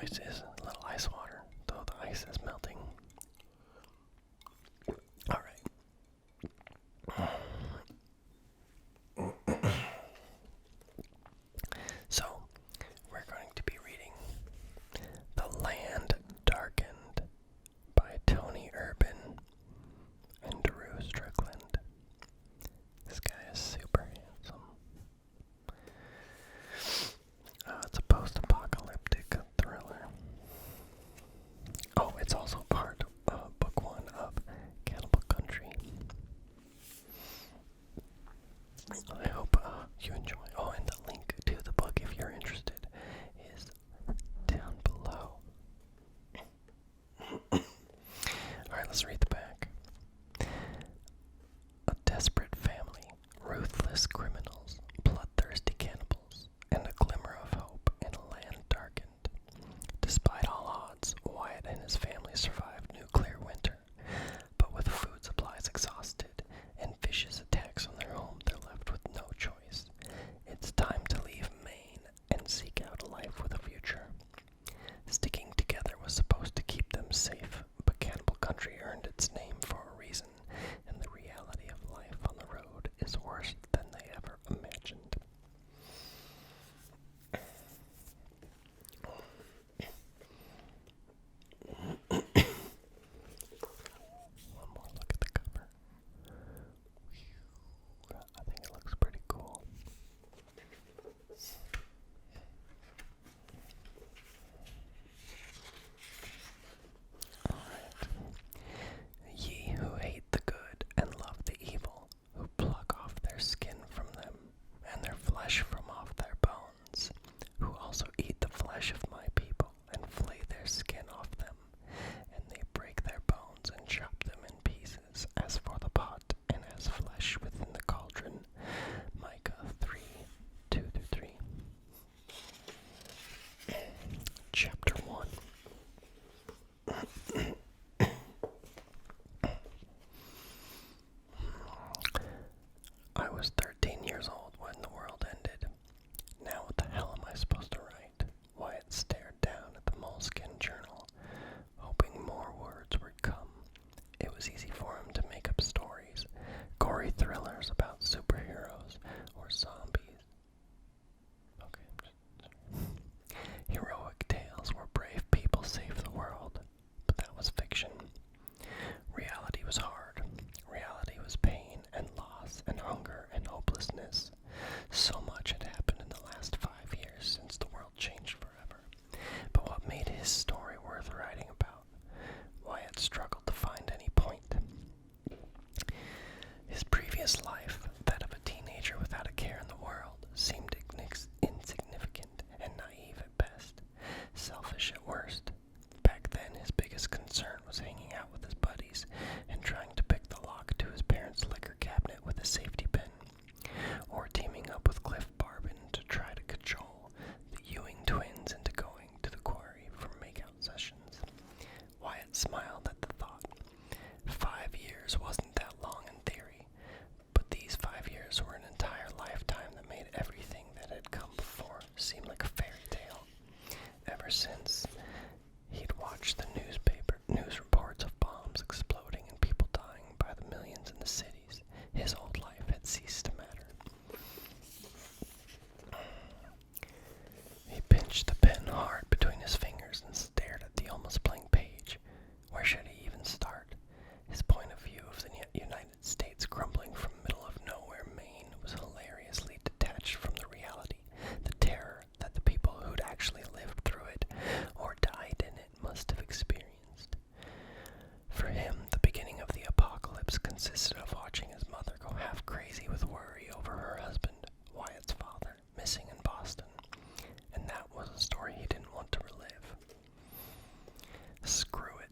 choice is a little ice water, though the ice is melting. Alright. So, we're going to be reading The Land Darkened by Tony Urban and Drew Strickland. This guy is super handsome. It's a post-apocalyptic thriller. Oh, it's also part of book one of Cannibal Country. I hope you enjoy. Oh, and the link to the book, if you're interested, is down below. Alright, let's read the back. A desperate family, ruthless criminals, bloodthirsty cannibals, and a glimmer of hope in a land darkened. Despite all odds, Wyatt and his family survived nuclear winter, but with food supplies exhausted and vicious attacks on their home, they're left with no choice. It's time to leave Maine and seek out a life with a future. Sticking together was supposed to keep them safe, but Cannibal Country earned its name for a reason, and the reality of life on the road is worse than they ever imagined. One more look at the cover. I think it looks pretty cool. Alright. Ye who hate the good and love the evil, who pluck off their skin from them, and their flesh from off their bones, who also eat the flesh of my people, and flay their skin off them, and they break their bones and chop them in pieces, as for the pot, and as flesh within the cauldron. Micah 3:2-3. Chapter 1. I was 13 years old when the world ended. Now what the hell am I supposed to write? Wyatt stared down at the moleskin journal, hoping more words would come. It was easy for him to make up stories, gory thrillers about superheroes or zombies. Heroic tales where brave people save the world, but that was fiction. Reality was hard. Reality was pain and loss and hunger and hopelessness. So much had happened in the last 5 years since the world changed forever. But what made his story worth writing about? Wyatt struggled to find any point. His previous life, that of a teenager without a care in the world, seemed insignificant and naive at best, selfish at worst. Back then, his biggest concern was hanging out with his buddies and trying to pick the lock to his parents' liquor cabinet with a safety pin, or teaming up with Cliff Barbin to try to cajole the Ewing twins into going to the quarry for makeout sessions. Wyatt smiled at the thought. 5 years wasn't that long in theory, but these 5 years were an entire lifetime that made everything that had come before seem like a fairy tale. Ever since he'd watched the news reports of bombs exploding and people dying by the millions in the cities, his old life had ceased to matter. He pinched the pen hard between his fingers and stared at the almost blank page. Where should he even start? His point of view of the United States crumbling from middle of nowhere Maine was hilariously detached from the reality, the terror that the people who'd actually lived through it or died in it must have experienced. For him, the beginning of the apocalypse consisted of watching his mother go half crazy with worry over her husband, Wyatt's father, missing in Boston, and that was a story he didn't want to relive. Screw it.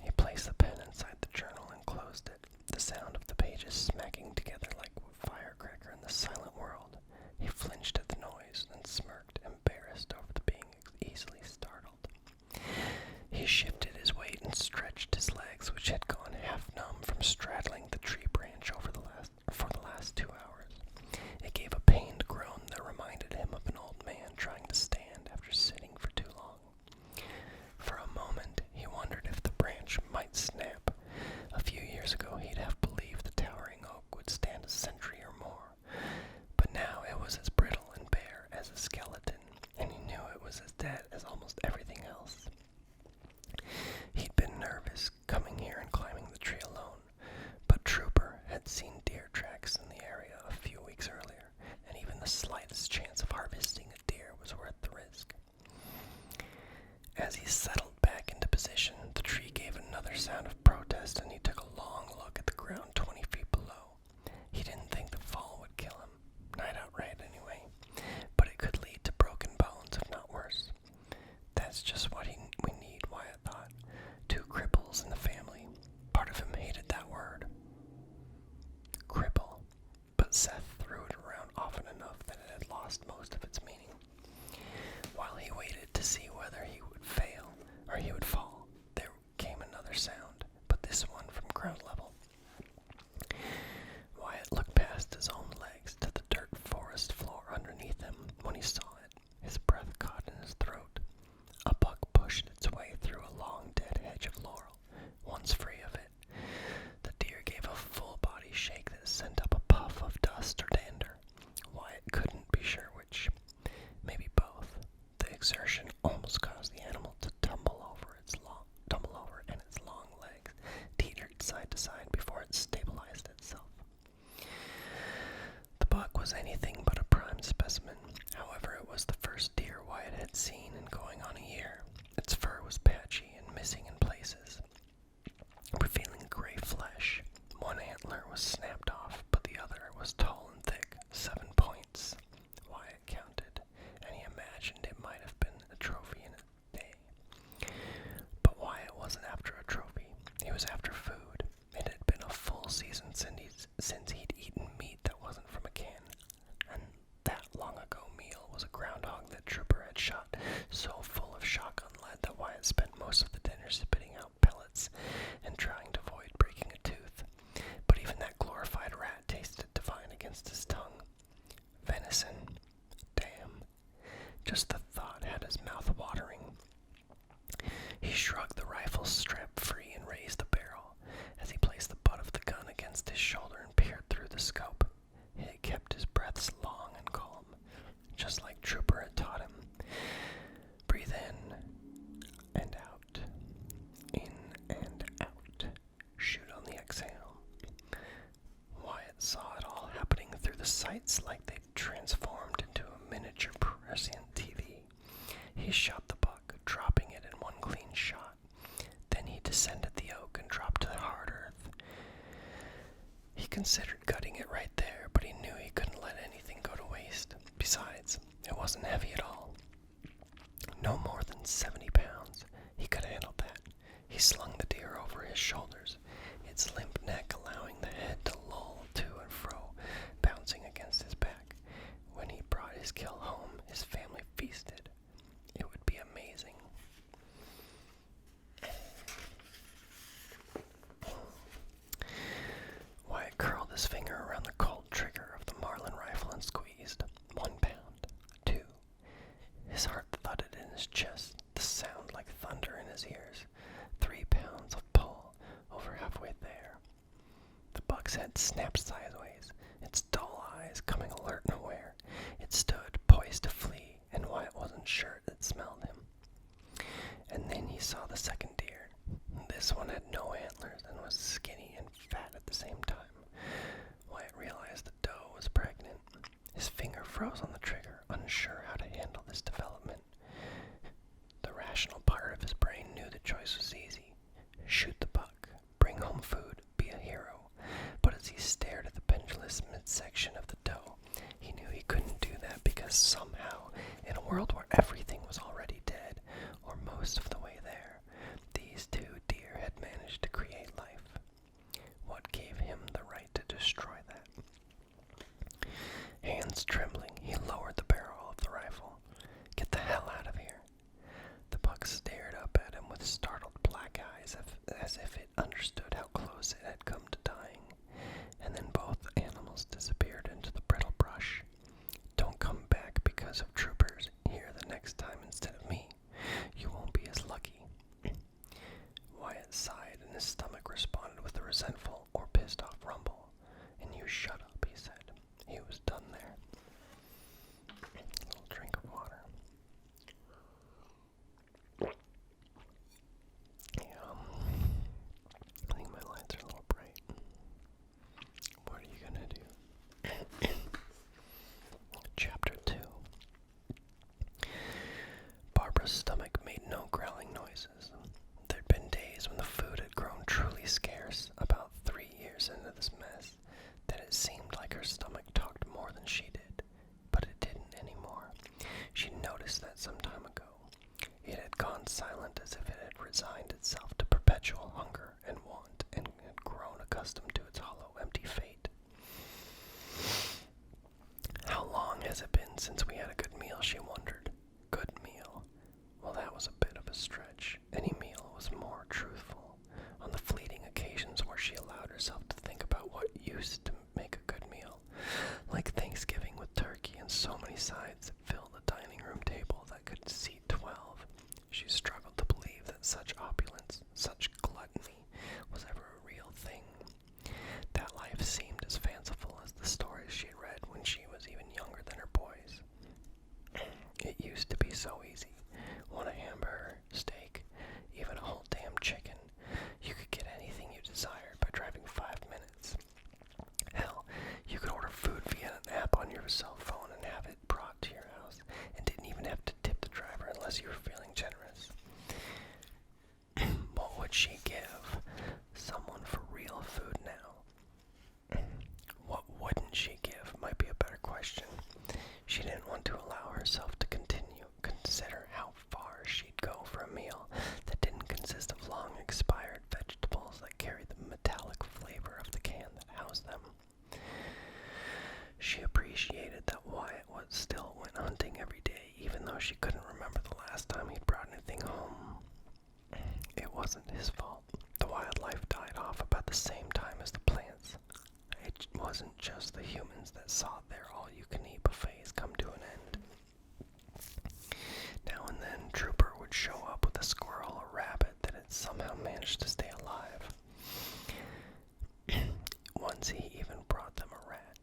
He placed the pen inside the journal and closed it, the sound of the pages smacking together like a firecracker in the silent world. He flinched at the noise and smirked, embarrassed over the being easily startled. He shifted his weight and stretched his legs, which had gone half numb from straddling the tree branch for the last 2 hours. It gave a pained groan that reminded him of an old man trying to stand after sitting for too long. was a groundhog that Trooper had shot, so full of shotgun lead that Wyatt spent most of the dinner spitting out pellets and trying to avoid breaking a tooth. But even that glorified rat tasted divine against his tongue. Venison. Damn. Just the thought had his mouth watering. He shrugged the rifle strap free and raised the barrel. As he placed the butt of the gun against his shoulder and peered through the scope, he kept his breaths long and calm, just like Trooper had taught him. Breathe in and out. In and out. Shoot on the exhale. Wyatt saw it all happening through the sights like they'd transformed into a miniature prescient TV. He shot the buck, dropping it in one clean shot. Then he descended the oak and dropped to the hard earth. He considered cutting it right there, but he knew he couldn't let anything go to waste. Besides, it wasn't heavy at all. No more than 70 pounds. He could handle that. He slung the deer over his shoulders, its limp neck allowing the head to loll to and fro, bouncing against his back. When he brought his kill home, his family feasted. It would be amazing. Wyatt curled his finger around the cold trigger of the Marlin rifle and squeezed. 1 pound. 2. His heart thudded in his chest, the sound like thunder in his ears. 3 pounds of pull, over halfway there. The buck's head snapped sideways, its dull eyes coming alert and aware. It stood, poised to flee, and Wyatt wasn't sure it smelled him. And then he saw the second deer. This one had no antlers and was skinny and fat at the same time. Wyatt realized the doe was pregnant. His finger froze on the trigger, unsure how to handle this development. The rational part of his brain knew the choice was easy. Shoot the buck, bring home food, be a hero. But as he stared at the pendulous midsection of the doe, he knew he couldn't do that because somehow, in a world where everything was already dead, or most of the way there, these two deer had managed to create life. What gave him the right to destroy that? Hands trembling, he lowered the barrel of the rifle. Get the hell out of here. The buck stared up at him with startled black eyes as if it understood how close it had come to dying. And then both animals disappeared into the brittle brush. Don't come back because of troopers here the next time instead of me. You won't be as lucky. Wyatt sighed and his stomach responded with a resentful or pissed off rumble. And you shut up, he said. He was done there. A little drink of water. I think my lights are a little bright. What are you gonna do? Chapter 2. Barbara's stomach made no growling noises. There'd been days when the food had grown truly scarce, about 3 years into this mess, that it seemed like her stomach talked more than she did. But it didn't anymore. She'd noticed that some time ago. It had gone silent as if it had resigned itself to perpetual hunger and want and had grown accustomed to its hollow, empty fate. How long has it been since we had a good meal, she wondered. Good meal. Well, that was a bit of a stretch. Any meal was more truthful. On the fleeting occasions where she allowed herself to think about what used to make a good meal, like Thanksgiving with turkey and so many sides that filled a dining room table that could seat 12, she struggled to believe that such opulence, such gluttony, was ever a real thing. That life seemed as fanciful as the stories she had read when she was even younger than her boys. It used to be so easy. Want a hamburger, steak, even a whole damn chicken. You could get anything you desired by driving 5 minutes. Hell, you could order food via an app on your cell phone and have it brought to your house, and didn't even have to tip the driver unless you were feeling generous. What would she give someone for real food now? What wouldn't she give might be a better question. She didn't want to allow herself to consider how far she'd wasn't his fault. The wildlife died off about the same time as the plants. It wasn't just the humans that saw their all-you-can-eat buffets come to an end. Now and then, Trooper would show up with a squirrel or rabbit that had somehow managed to stay alive. Once he even brought them a rat,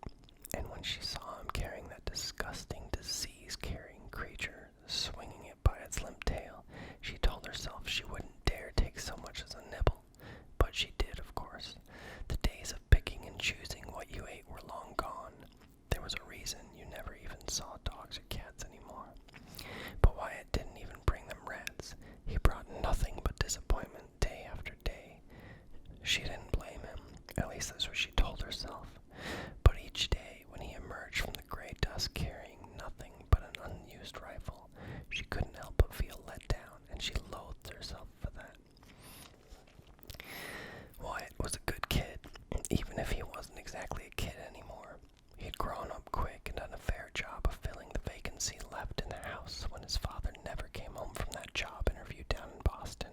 and when she saw him carrying that disgusting disease-carrying creature, swinging it by its limp tail, she told herself she wouldn't dare take so much as a nibble. But she did, of course. The days of picking and choosing what you ate were long gone. There was a reason you never even saw dogs or cats anymore. But Wyatt didn't even bring them rats. He brought nothing but disappointment day after day. She didn't blame him. At least that's what she told herself. But each day, when he emerged from the gray dust carrying nothing but an unused rifle, she couldn't help but feel let down, and she loathed herself for that. Wyatt was a good kid, even if he wasn't exactly a kid anymore. He'd grown up quick and done a fair job of filling the vacancy left in the house when his father never came home from that job interview down in Boston.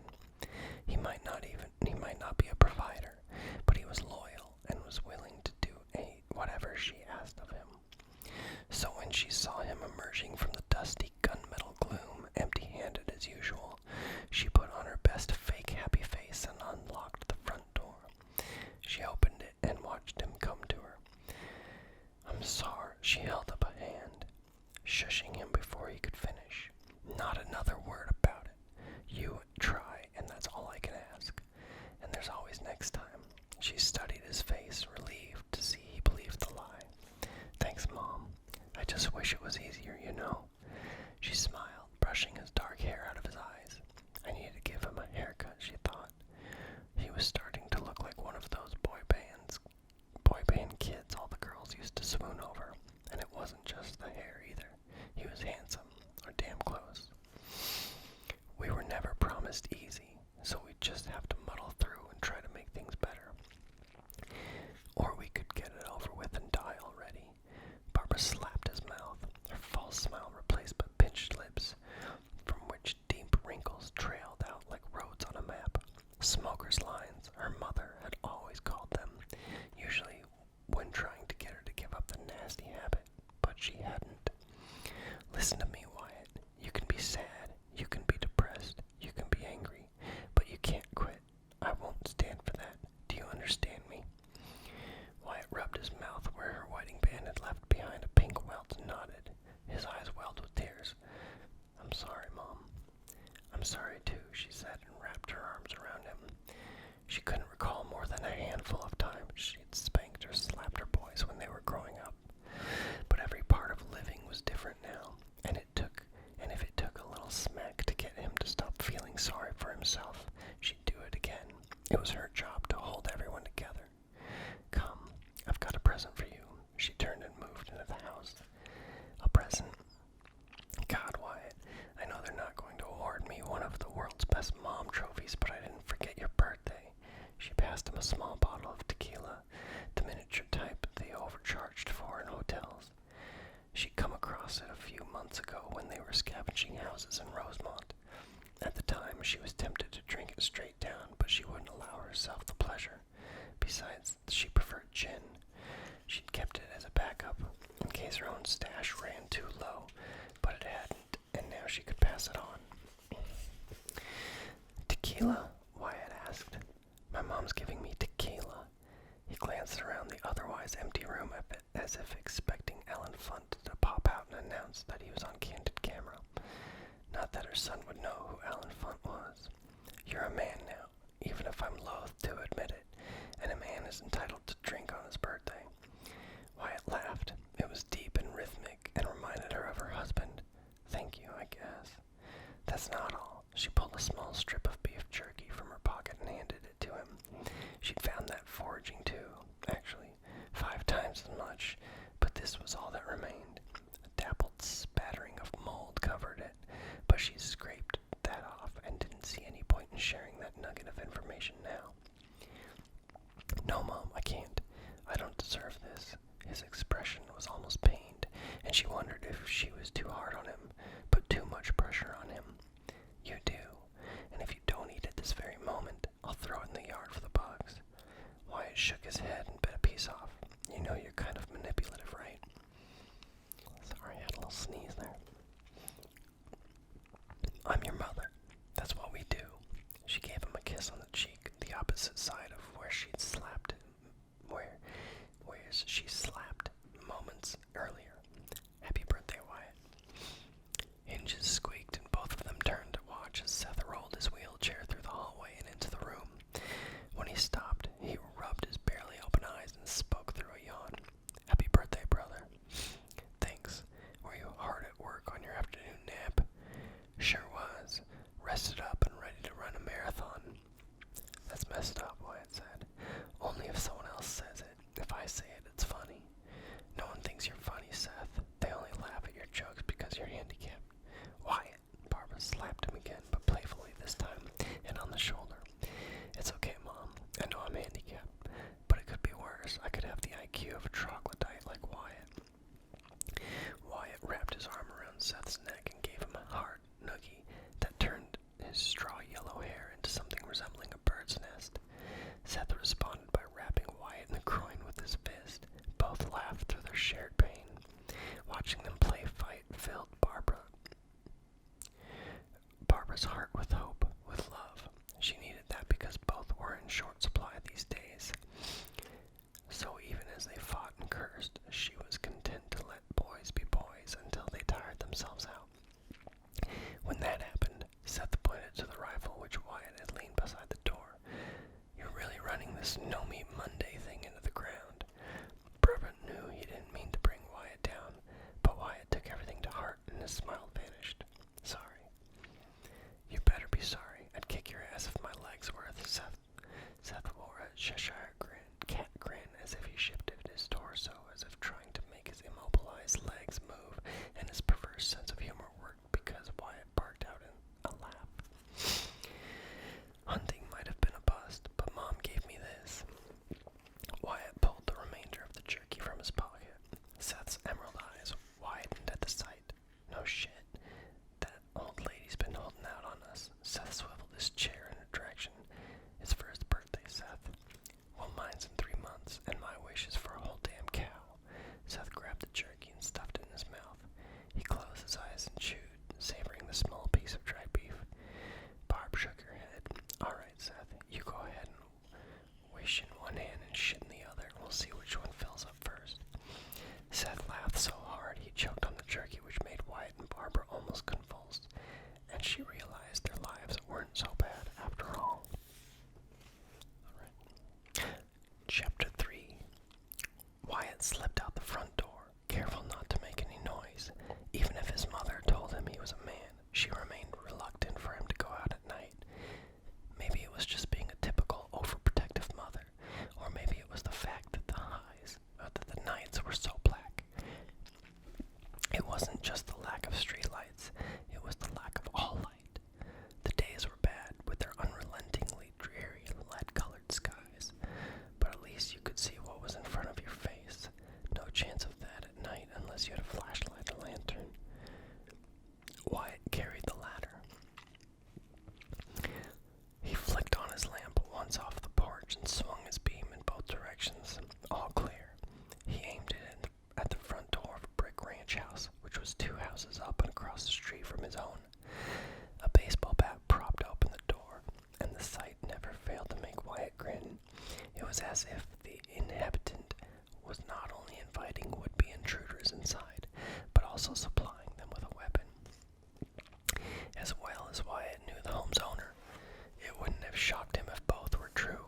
He might not be a provider, but he was loyal and was willing to do whatever she asked of him. So when she saw him emerging from the dusty gunmetal gloom, empty-handed as usual, she put on her best fake happy face and unlocked the front door. She opened it and watched him come to her. "I'm sorry," she held up a hand, shushing him before he could finish. "Not another word about it. You try, and that's all I can ask. And there's always next time." She studied his face, relieved to see he believed the lie. "Thanks, Mom. I just wish it was easier, you know." She smiled, brushing his dark hair out of his eyes. I needed to give him a haircut, she thought. He was starting to look like one of those boy band kids all the girls used to swoon over. And it wasn't just the hair either. He was handsome, or damn close. We were never promised easy, so we'd just have to muddle through and try to make things better. Or we could get it over with and die already. Barbara slapped his mouth, her false smile replaced by pinched lips, from which deep wrinkles trailed out like roads on a map. Smoker's lines, her mother had always called them, usually when trying to get her to give up the nasty habit, but she hadn't. "Listen to me, Wyatt. You can be sad, you can be depressed, you can be angry, but you can't quit. I won't stand for that. Do you understand me?" Wyatt rubbed his mouth where her wedding band had left behind a pink welt and nodded. His eyes welled with tears. "I'm sorry, Mom." "I'm sorry too," she said, and wrapped her arms around him. She couldn't recall more than a handful of times she'd spanked or slapped her boys when they were growing up. But every part of living was different now, and if it took a little smack to get him to stop feeling sorry for himself, she'd do it again. It was her job to hold everyone together. "Come, I've got a present for you." She turned and moved into the house. "A present? God, Wyatt, I know they're not going to award me one of the world's best mom trophies, but I didn't forget your birthday." She passed him a small bottle of tequila, the miniature type they overcharged for in hotels. She'd come across it a few months ago when they were scavenging houses in Rosemont. At the time, she was tempted to drink it straight down, but she wouldn't allow herself the pleasure. Besides, she preferred gin. She'd kept it as a backup, in case her own stash ran too low, but it hadn't, and now she could pass it on. "Tequila?" Wyatt asked. "My mom's giving me tequila." He glanced around the otherwise empty room as if expecting Ellen Funt to pop out and announce that he was on candid camera. Not that her son would know who Ellen Funt was. "You're a man now, even if I'm loath to admit it, and a man is entitled to drink on his birthday." Wyatt laughed. It was deep and rhythmic and reminded her of her husband. "Thank you, I guess." "That's not all." She pulled a small strip of beef jerky from her pocket and handed it to him. She'd found that foraging too, actually, 5 times as much, but this was all that remained. A dappled spattering of mold covered it, but she scraped that off and didn't see any point in sharing that nugget of information now. "No, Mom, I can't. I don't deserve this." His expression was almost pained, and she wondered if she was too hard on him, put too much pressure on him. "You do, and if you don't eat it this very moment, I'll throw it in the yard for the bugs. Wyatt shook his head and bit a piece off. You know you're kind of manipulative, right? Sorry, I had a little sneeze there. I'm your mother. That's what we do. She gave him a kiss on the cheek, the opposite side of where she'd slapped she slapped moments earlier. Happy birthday, Wyatt. Hinges squeaked and both of them turned to watch as Seth rolled his wheelchair through the hallway and into the room. When he stopped, he rubbed his barely open eyes and spoke through a yawn. Happy birthday, brother. Thanks. Were you hard at work on your afternoon nap? Sure was. Rested up and ready to run a marathon. That's messed up, Wyatt said. Only if someone else says it. If I say it, it's funny. No one thinks you're funny, Seth. They only laugh at your jokes because you're handicapped. Wyatt, Barbara slapped him again, but playfully this time, and on the shoulder. It's okay, Mom. I know I'm handicapped, but it could be worse. I could have the IQ of a troglodyte like Wyatt. Wyatt wrapped his arm around Seth's neck and gave him a hard noogie that turned his straw yellow hair into something resembling a bird's nest. Seth responded by rapping Wyatt in the groin with his fist. Both laughed through their shared pain. Watching them play fight filled Barbara's heart with hope, with love. She needed that because both were in short supply these days. So even as they fought and cursed, she was content to let boys be boys until they tired themselves out. When that happened, Seth pointed to the rifle which Wyatt had leaned beside the door. You're really running this no-meat Monday thing into the ground. Bourbon knew he didn't mean to bring Wyatt down, but Wyatt took everything to heart and his smile vanished. Sorry. You better be sorry. I'd kick your ass if my legs were worth. Seth wore a Cheshire cat grin as if he shifted his torso, as if trying to make his immobilized legs move, and his perverse sense of humor worked because Wyatt barked out in a laugh. Hunting might have been a bust, but Mom gave me this. Wyatt pulled the remainder of the jerky from his pocket. Seth's emerald eyes widened at the sight. No shit. That old lady's been holding out on us. Seth swiveled his chair in her direction. It's for his birthday, Seth. Well, mine's in 3 months, and my wish is for a whole damn cow. Seth grabbed the jerky and stuffed it in his mouth. He closed his eyes and chewed, savoring the small piece of dry beef. Barb shook her head. All right, Seth, you go ahead and wish in one hand and shit in the other. We'll see which one fills up first. Seth laughed so hard he choked on the jerky, which made Wyatt and Barbara almost convulsed, and she realized their lives weren't so bad after all. Chapter 3. Wyatt slipped out the front door, careful not to make any noise. Even if his mother told him he was a man, she remained reluctant for him to go out at night. Maybe it was just being a typical overprotective mother, or maybe it was the fact that the nights were so black. It wasn't just the lack of streetlights, it was the lack of all light. The days were bad, with their unrelentingly dreary lead-colored skies, but at least you could see what was in front of your face. No chance of that at night unless you had a flashlight or lantern. Wyatt carried the ladder. He flicked on his lamp once off the porch and swung his beam in both directions. All clear. He aimed it at the front door of a brick ranch house, which was 2 houses up and across the street from his own. A baseball bat propped open the door, and the sight never failed to make Wyatt grin. It was as if the inhabitant was not only inviting would-be intruders inside, but also supplying them with a weapon. As well as Wyatt knew the home's owner, it wouldn't have shocked him if both were true.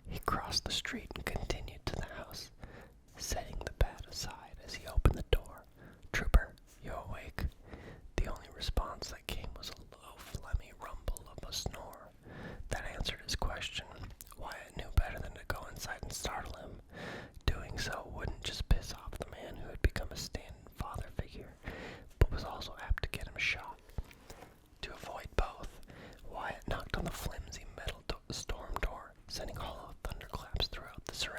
He crossed the street and continued to the house, setting the bat aside as he opened the door. Trooper, you awake? The only response that came was a low, phlegmy rumble of a snore. That answered his question. Wyatt knew better than to go inside and startle him. Doing so wouldn't just piss off the man who had become a stand-in father figure, but was also apt to get him shot. To avoid both, Wyatt knocked on the flimsy metal storm door, sending hollow thunderclaps throughout the surrounding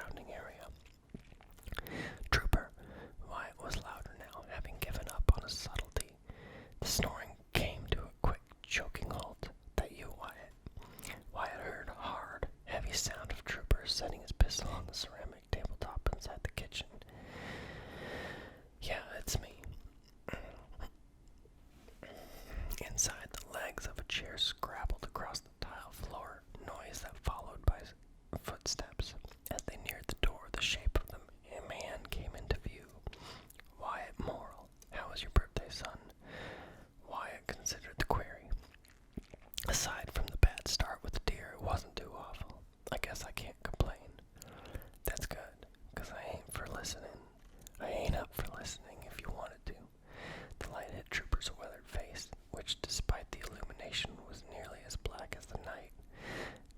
considered the query. Aside from the bad start with the deer, it wasn't too awful. I guess I can't complain. That's good, 'cause I ain't up for listening if you wanted to. The light hit Trooper's weathered face, which, despite the illumination, was nearly as black as the night.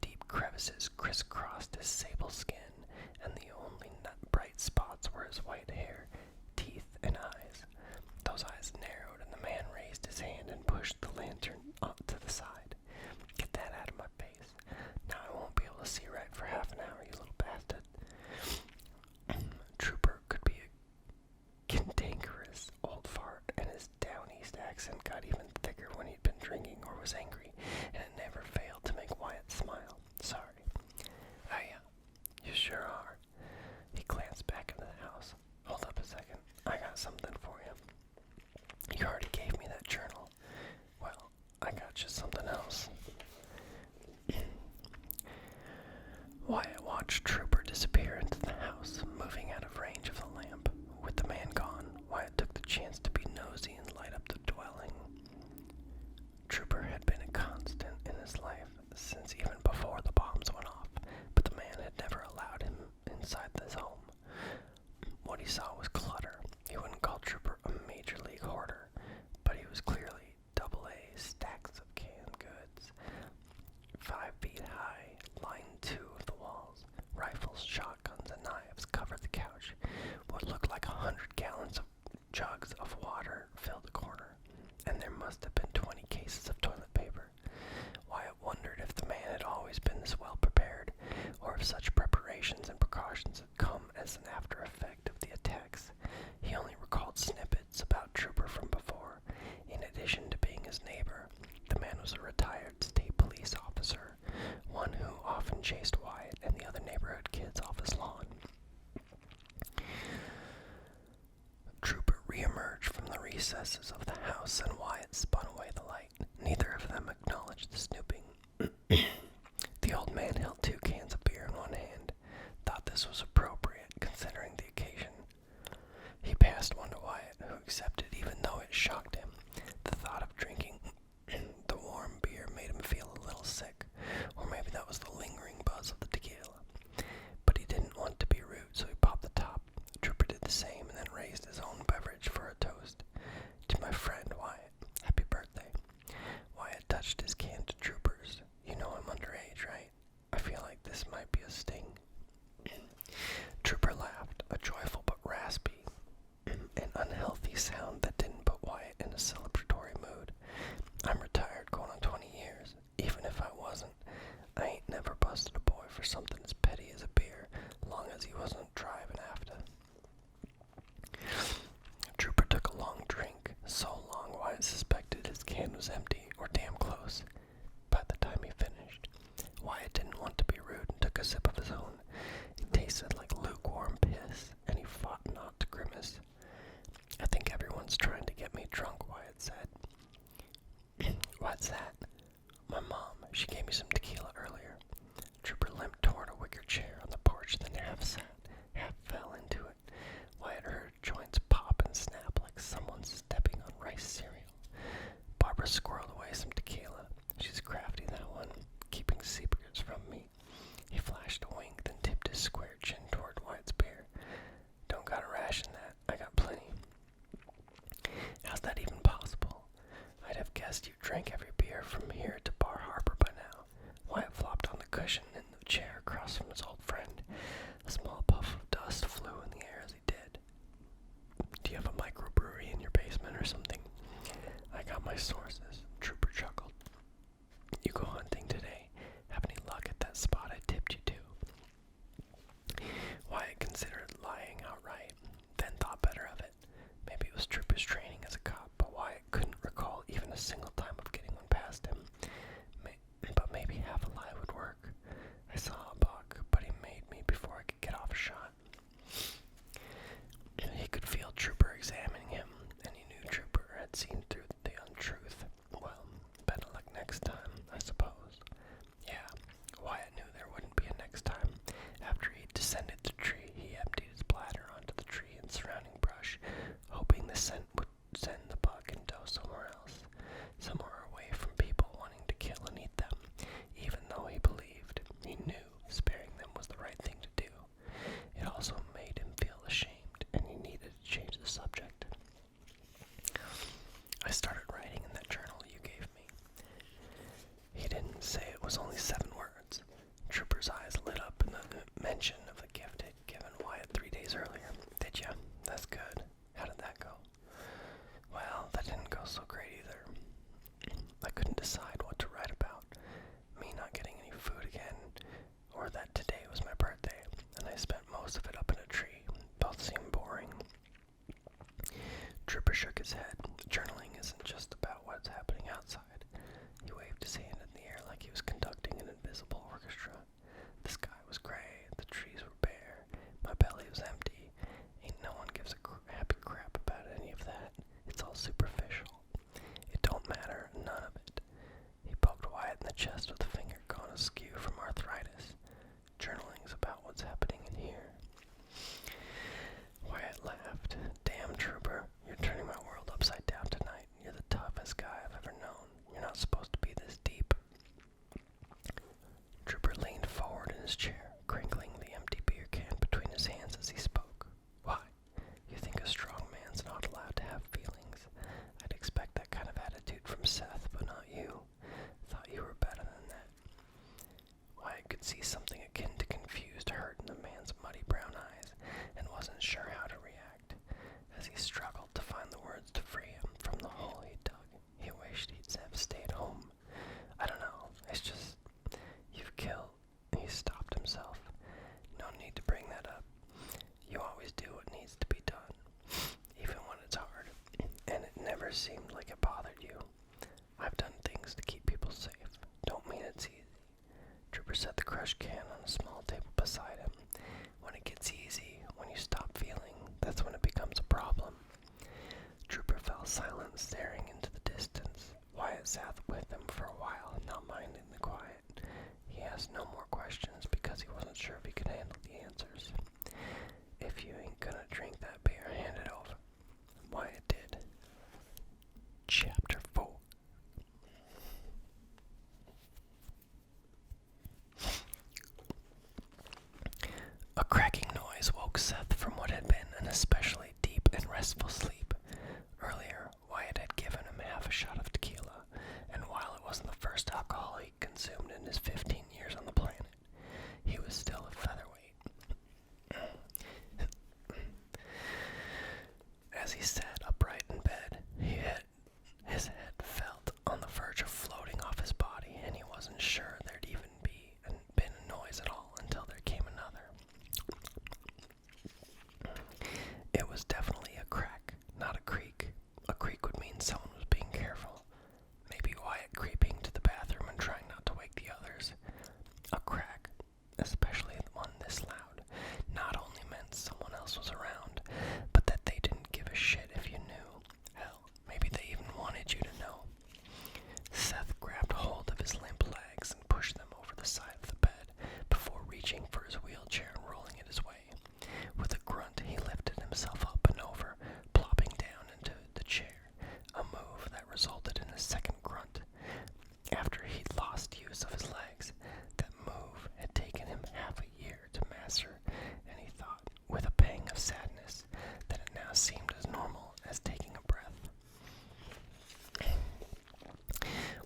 Deep crevices crisscrossed his sable skin, and the only bright spots were his white hair, teeth, and eyes. Those eyes narrowed, and the man raised his hand and pushed the lantern up to the side. Get that out of my face. Now I won't be able to see right for half an hour, you little bastard. Trooper could be a cantankerous old fart, and his down east accent got even thicker when he'd been drinking or was angry, and it never failed to make Wyatt smile. Sorry. You sure are. He glanced back into the house. Hold up a second. I got something for you. You already gave me that journal. Well, I got you something else. Wyatt watched Trooper disappear into the house, moving out of range of the lamp. With the man gone, Wyatt took the chance to be nosy and light up the dwelling. Trooper had been a constant in his life since even before the bombs went off, but the man had never allowed him inside his home. What he saw was clutter. He wouldn't call Trooper a major league hoarder, but he was clearly AA stacks of canned goods, 5 feet high, lined 2 of the walls. Rifles, shotguns, and knives covered the couch. What looked like 100 gallons of jugs of water filled the corner, and there must have been 20 cases of toilet paper. Wyatt wondered if the man had always been this well prepared, or if such preparations and precautions had come as an after effect of the attacks. He only recalled snippets about Trooper from before. In addition to being his neighbor, the man was a retired state police officer, one who often chased Wyatt and the other neighborhood kids off his lawn. Trooper reemerged from the recesses of the house, and Wyatt spun away the light. Neither of them acknowledged the snooping. The old man held 2 cans of beer in one hand, thought this was appropriate considering the occasion. He passed one to Wyatt, who accepted even though it shocked him. The thought of drinking the warm beer made him feel a little sick, or maybe that was the lingering buzz of the tequila. But he didn't want to be rude, so he popped the top. Trooper did the same and then raised his own beverage for a toast. To my friend Wyatt, happy birthday. Wyatt touched his can to Trooper's. You know I'm underage, right? I feel like this might be a sting. Trooper laughed, a joyful but raspy and unhealthy sound that didn't put Wyatt in a celebratory mood. I'm retired going on 20 years. Even if I wasn't, I ain't never busted a boy for something as petty as a beer, long as he wasn't driving after. Trooper took a long drink, so long Wyatt suspected his can was empty or damn close. By the time he finished, Wyatt didn't want to be rude and took a sip of his own. It tasted like lukewarm piss, and he fought not to grimace. I think everyone's trying to get me drunk, Wyatt said. What's that? My mom. She gave me some tequila earlier. Trooper limped toward a wicker chair on the porch, then half sat, half fell into it. Wyatt heard joints pop and snap like someone stepping on rice cereal. Barbara squirreled away some tequila. She's crafty, that one, keeping secrets from me. He flashed a wink, then tipped his square chin toward Wyatt's beer. Don't gotta ration that. I got plenty. How's that even possible? I'd have guessed you drank every beer from here to Bar Harbor by now. Wyatt flopped on the cushion in the chair across from his old friend. A small puff of dust flew in the air as he did. Do you have a microbrewery in your basement or something? I got my sources, Trooper chuckled. You go hunting today. Have any luck at that spot I tipped you to? Wyatt considered lying outright, then thought better of it. Maybe it was Trooper's training as a cop, but Wyatt couldn't recall even a single time of getting one past him. But maybe half a lie would work. I saw a buck, but he made me before I could get off a shot. He could feel Trooper examining him, and he knew Trooper had seen through the untruth. Well, better luck next time, I suppose. Yeah, Wyatt knew there wouldn't be a next time. After he descended the tree, he emptied his bladder onto the tree and surrounding brush, hoping the scent would send the buck and doe somewhere else. from Seth, but not you. Thought you were better than that. Wyatt could see something akin to confused hurt in the man's muddy brown eyes and wasn't sure how to react. As he struggled to find the words to free him from the hole he dug, he wished he'd have stayed home. I don't know, it's just, you've killed. He stopped himself. No need to bring that up. You always do what needs to be done, even when it's hard, and it never seemed like it bothered you. I've done things to keep people safe. Don't mean it's easy. Trooper set the crushed can on a small table beside him. When it gets easy, when you stop feeling, that's when it becomes a problem. Trooper fell silent, staring into the distance. Wyatt sat with him for a while, not minding the quiet. He asked no more questions because he wasn't sure if he could handle the answers. If you ain't gonna drink that beer, hand it over. Wyatt did. Chapter 4. A cracking noise woke Seth from what had been an especially deep and restful sleep. Earlier, Wyatt had given him half a shot of tequila, and while it wasn't the first alcohol he consumed in his 15 years on the planet, he was still a featherweight. As he sat upright in bed, his head felt on the verge of floating off his body, and he wasn't sure there'd even been a noise at all until there came another. It was definitely a crack, not a creak. A creak would mean someone was being careful. Maybe Wyatt creeping to the bathroom and trying not to wake the others. A crack, especially one this loud, not only meant someone else was around, but that they didn't give a shit if you knew. Hell, maybe they even wanted you to know. Seth grabbed hold of his limp legs and pushed them over the side of the bed before reaching for his wheelchair and rolling it his way. With a grunt, he lifted himself up and over, plopping down into the chair, a move that resulted in a second grunt. After he'd lost use of his legs, that move had taken him half a year to master, and he thought, with a pang of sadness, that it now seemed as normal as taking a breath.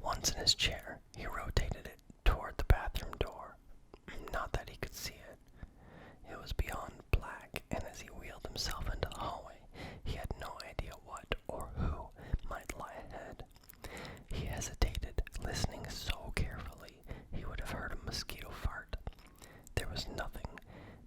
Once in his chair, he rotated it toward the bathroom door. Not that he could see it. It was beyond black, and as he wheeled himself into the hallway, he had no idea what or who might lie ahead. He hesitated, listening so carefully he would have heard a mosquito fart. There was nothing.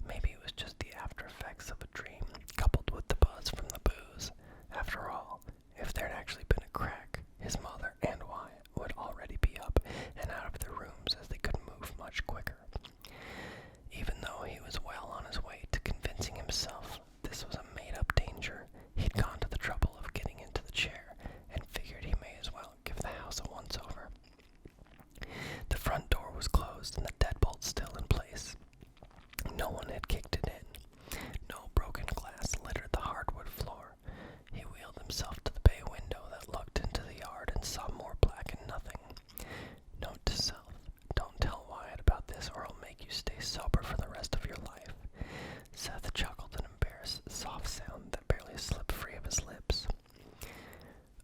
Maybe it was just the after effects of a dream, coupled with the buzz from the booze. After all, if there'd actually been a crack, his mother and Wyatt would already be up and out of their rooms as they could move much quicker. Even though he was well on his way to convincing himself this was a made-up danger, he'd gone to the trouble of getting into the chair and figured he may as well give the house a once-over. The front door was closed and the deadbolt still in place. No one had kicked it in. No broken glass littered the hardwood floor. He wheeled himself to the bay window that looked into the yard and saw more black and nothing. Note to self, don't tell Wyatt about this or I'll make you stay sober for the rest of your life. Seth chuckled an embarrassed, soft sound that barely slipped free of his lips.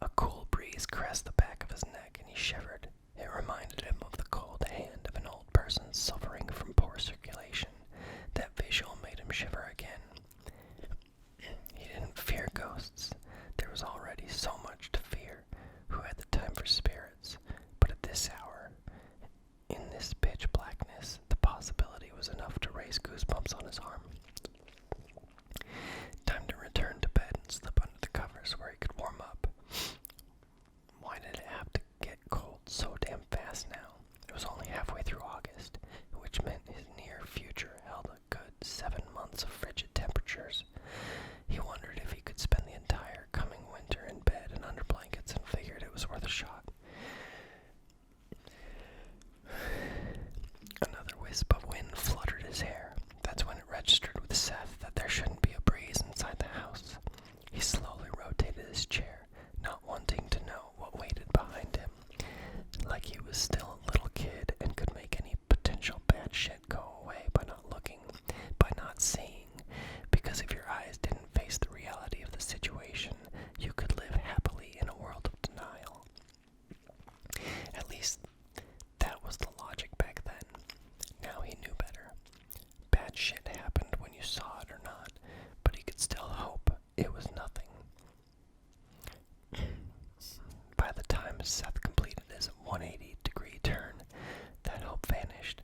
A cool breeze caressed the back of his neck and he shivered. It reminded him of the cold hand of an old person suffering from poor circulation. That visual made him shiver again. He didn't fear ghosts. There was already so much to fear. Who had the time for spirits? But at this hour, in this pitch blackness, the possibility was enough to raise goosebumps on his arm. Time to return to bed and slip under the covers where he could warm up. Why did it have to get cold so damn fast now? It was only halfway through August, which meant his near future held a good 7 months of frigid temperatures. He wondered if he could spend the entire coming winter in bed and under blankets and figured it was worth a shot. Another wisp of wind fluttered his hair. That's when it registered with Seth that there shouldn't be a breeze inside the house. He slowly rotated his chair, not wanting to know what waited behind him. Like he was still a little kid and could make any potential bad shit go away by not looking, by not seeing, because if your eyes didn't face the reality of the situation, you could live happily in a world of denial. Seth completed his 180-degree turn, that hope vanished.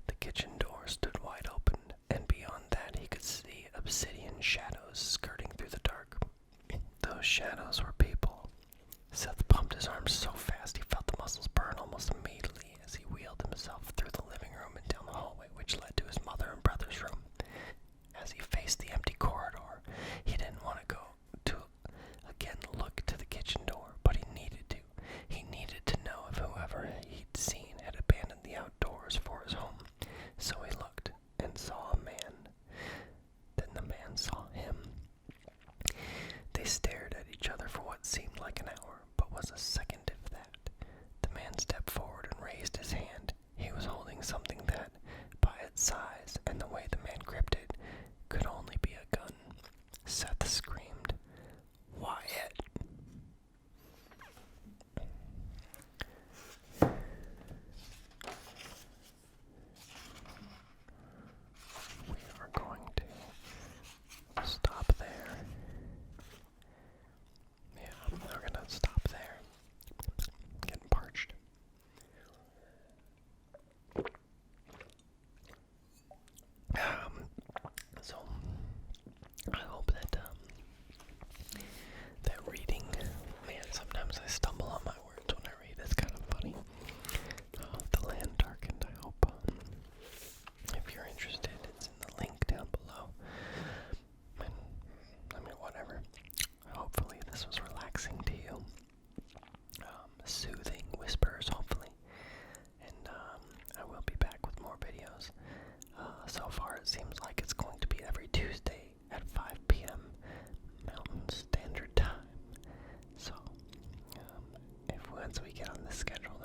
The kitchen door stood wide open, and beyond that he could see obsidian shadows skirting through the dark. Those shadows were people. Seth pumped his arms so fast he felt the muscles burn almost immediately as he wheeled himself through the living room and down the hallway which led to his mother and brother's room. As he faced the empty corridor, he didn't want to go to again look to the kitchen door, but he needed to. He needed to know if whoever he'd seen had abandoned the outdoors for his home. So he looked and saw a man. Then the man saw him. They stared at each other for what seemed like an hour, but was a second if that. The man stepped forward and raised his hand. He was holding something that, by its size and the way the man gripped it, could only be a gun. Seth screamed, "Wyatt!" We are going to stop there. Yeah, we're gonna stop there. Getting parched. So I hope that reading, man, sometimes I stumble on my words when I read. It's kind of funny. The Land Darkened. I hope if you're interested, it's in the link down below. And I mean, whatever. Hopefully this was relaxing to you. Soothing whispers, hopefully. And I will be back with more videos. So far it seems like it's going to be every Tuesday at 5 p.m. Mountain Standard Time. So, if once we get on this schedule,